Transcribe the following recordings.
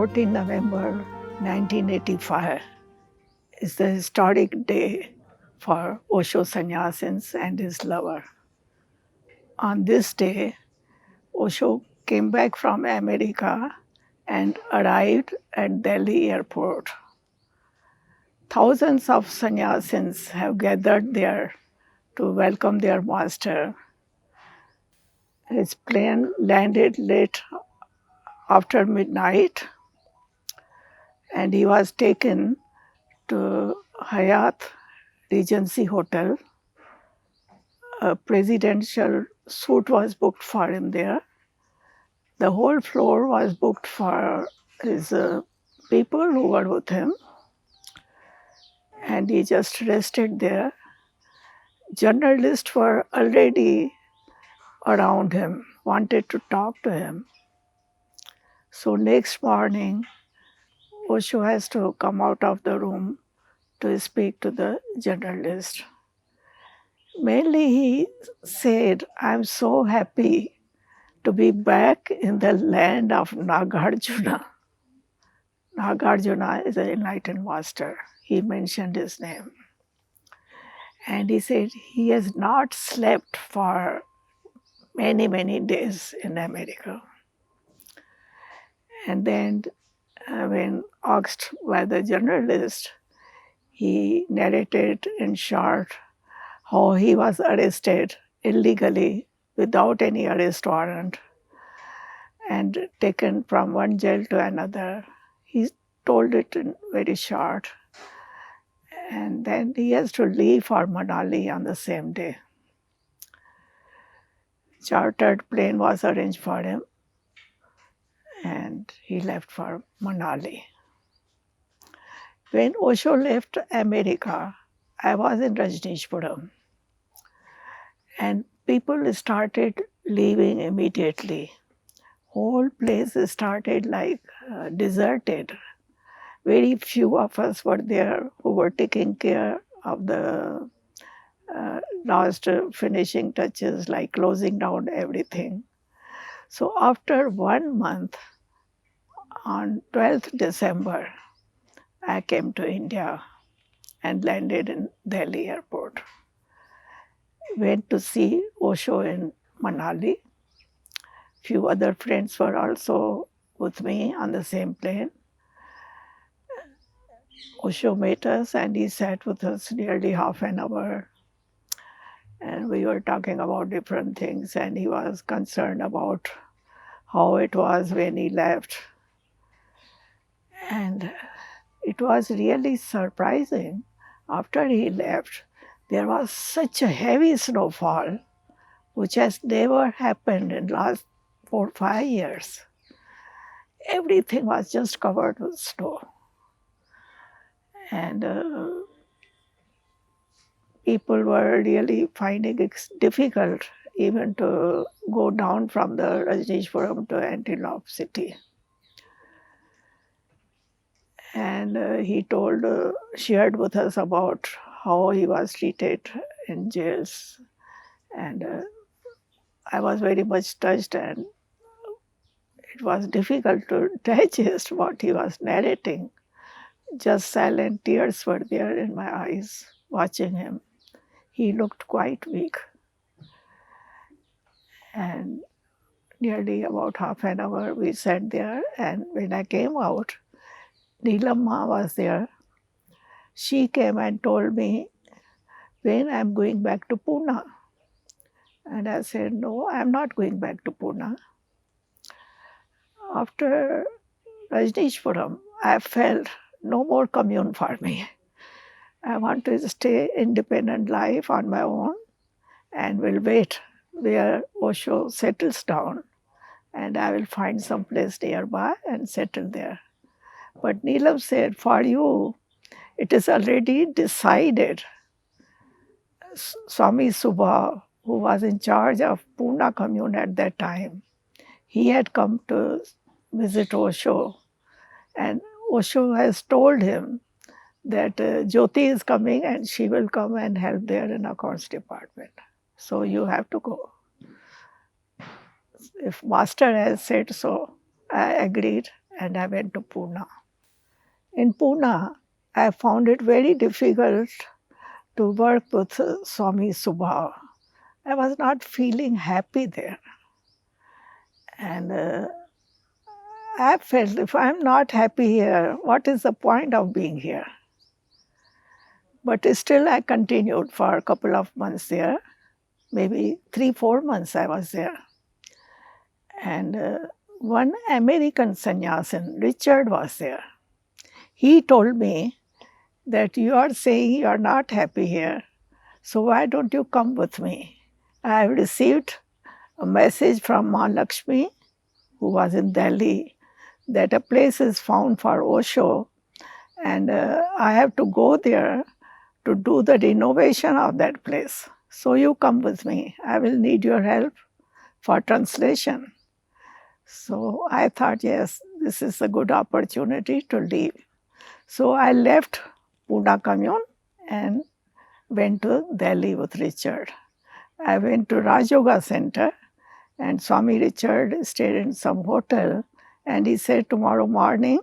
14 November 1985 is the historic day for Osho Sannyasins and his lover. On this day, Osho came back from America and arrived at Delhi airport. Thousands of sannyasins have gathered there to welcome their master. His plane landed late after midnight and he was taken to Hyatt Regency Hotel. A presidential suite was booked for him there. The whole floor was booked for his people who were with him, and he just rested there. Journalists were already around him, wanted to talk to him. So next morning, Osho has to come out of the room to speak to the journalist. Mainly he said, "I'm so happy to be back in the land of Nagarjuna." Nagarjuna is an enlightened master. He mentioned his name. And he said he has not slept for many, many days in America. And then, when asked by the journalist, he narrated in short how he was arrested illegally without any arrest warrant and taken from one jail to another. He told it in very short. And then he has to leave for Manali on the same day. Chartered plane was arranged for him and he left for Manali. When Osho left America, I was in Rajneeshpuram and people started leaving immediately. Whole place started like deserted. Very few of us were there who were taking care of the last finishing touches, like closing down everything. So after 1 month, on 12th December, I came to India and landed in Delhi airport. Went to see Osho in Manali. Few other friends were also with me on the same plane. Osho met us and he sat with us nearly half an hour. And we were talking about different things, and he was concerned about how it was when he left. And it was really surprising. After he left, there was such a heavy snowfall, which has never happened in last 4 or 5 years. Everything was just covered with snow. And people were really finding it difficult even to go down from the Rajneeshpuram to Antelope city. And he shared with us about how he was treated in jails. And I was very much touched, and it was difficult to digest what he was narrating. Just silent tears were there in my eyes watching him. He looked quite weak. And nearly about half an hour we sat there, and when I came out, Neelamma was there. She came and told me when I'm going back to Pune. And I said, no, I'm not going back to Pune. After Rajneeshpuram, I felt no more commune for me. I want to stay independent life on my own and will wait where Osho settles down, and I will find some place nearby and settle there. But Neelam said, for you, it is already decided. Swami Subha, who was in charge of Pune commune at that time, he had come to visit Osho, and Osho has told him that Jyoti is coming and she will come and help there in accounts department. So you have to go. If master has said so, I agreed and I went to Pune. In Pune, I found it very difficult to work with Swami Subhav. I was not feeling happy there. And I felt if I'm not happy here, what is the point of being here? But still, I continued for a couple of months there. Maybe 3-4 months I was there. And one American sannyasin, Richard, was there. He told me that you are saying you are not happy here, so why don't you come with me? I have received a message from Ma Lakshmi, who was in Delhi, that a place is found for Osho, and I have to go there to do the renovation of that place. So you come with me. I will need your help for translation. So I thought, yes, this is a good opportunity to leave. So I left Pune commune and went to Delhi with Richard. I went to Raj Yoga Center, and Swami Richard stayed in some hotel, and he said, tomorrow morning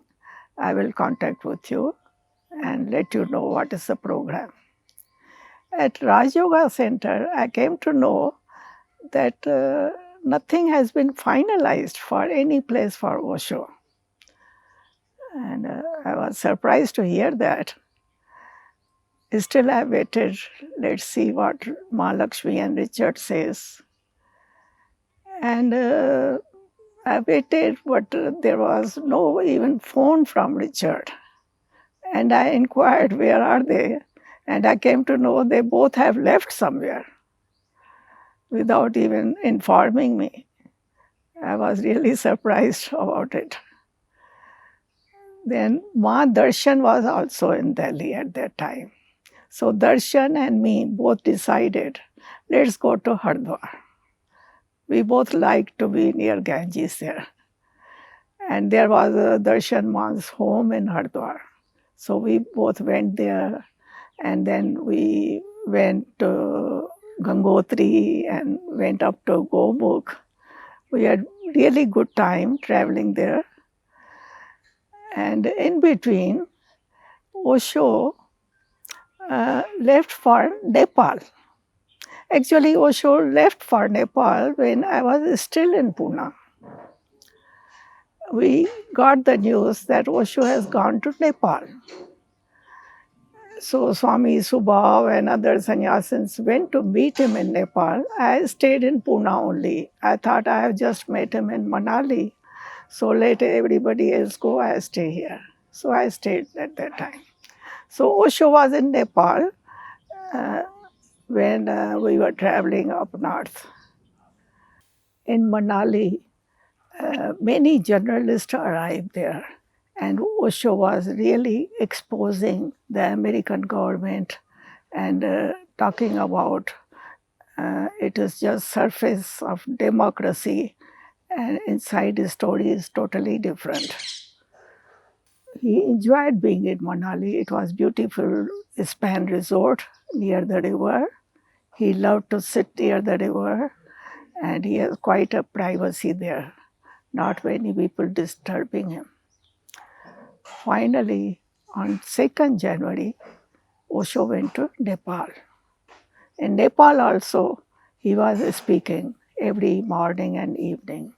I will contact with you and let you know what is the program. At Raj Yoga Center, I came to know that nothing has been finalized for any place for Osho. And I was surprised to hear that. Still, I waited. Let's see what Mahalakshmi and Richard says. And I waited, but there was no even phone from Richard. And I inquired, where are they? And I came to know they both have left somewhere without even informing me. I was really surprised about it. Then Ma Darshan was also in Delhi at that time. So Darshan and me both decided, let's go to Hardwar. We both liked to be near Ganges there. And there was a Darshan Ma's home in Hardwar. So we both went there, and then we went to Gangotri and went up to Gomukh. We had really good time traveling there. And in between, Osho left for Nepal. Actually, Osho left for Nepal when I was still in Pune. We got the news that Osho has gone to Nepal. So Swami Subhav and other sannyasins went to meet him in Nepal. I stayed in Pune only. I thought I have just met him in Manali. So let everybody else go, I stay here. So I stayed at that time. So Osho was in Nepal when we were traveling up north. In Manali, many journalists arrived there, and Osho was really exposing the American government and talking about it is just surface of democracy, and inside his story is totally different. He enjoyed being in Manali. It was beautiful span resort near the river. He loved to sit near the river, and he has quite a privacy there. Not many people disturbing him. Finally, on 2nd January, Osho went to Nepal. In Nepal also, he was speaking every morning and evening.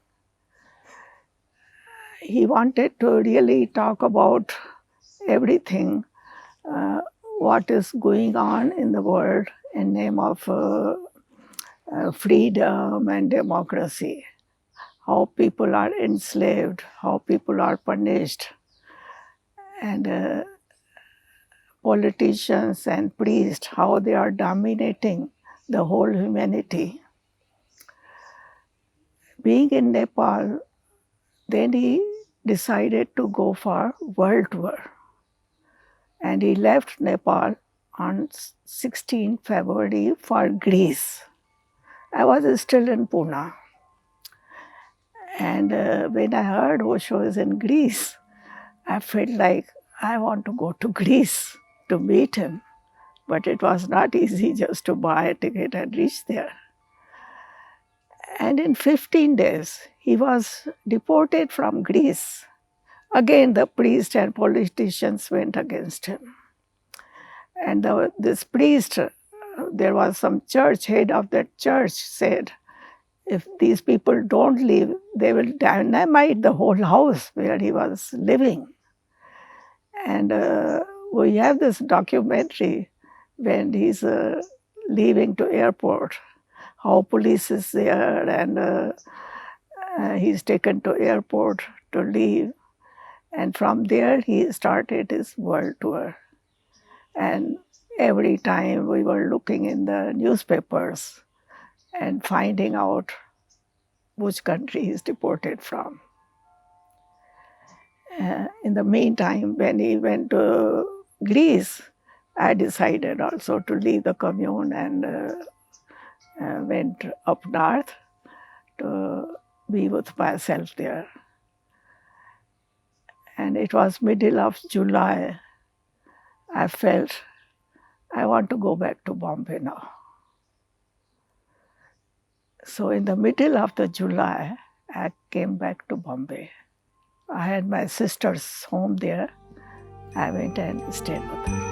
He wanted to really talk about everything, what is going on in the world in name of freedom and democracy, how people are enslaved, how people are punished, and politicians and priests, how they are dominating the whole humanity. Being in Nepal, then he decided to go for world tour. And he left Nepal on 16 February for Greece. I was still in Pune. And when I heard Osho is in Greece, I felt like I want to go to Greece to meet him. But it was not easy just to buy a ticket and reach there. And in 15 days, he was deported from Greece Again, the priest and politicians went against him. And this priest, there was some church, head of that church said, if these people don't leave, they will dynamite the whole house where he was living. And we have this documentary when he's leaving to airport, how police is there, and he's taken to airport to leave. And from there, he started his world tour. And every time we were looking in the newspapers and finding out which country he's deported from. In the meantime, when he went to Greece, I decided also to leave the commune and went up north to be with myself there. And it was middle of July. I felt I want to go back to Bombay now. So in the middle of the July, I came back to Bombay. I had my sister's home there. I went and stayed with her.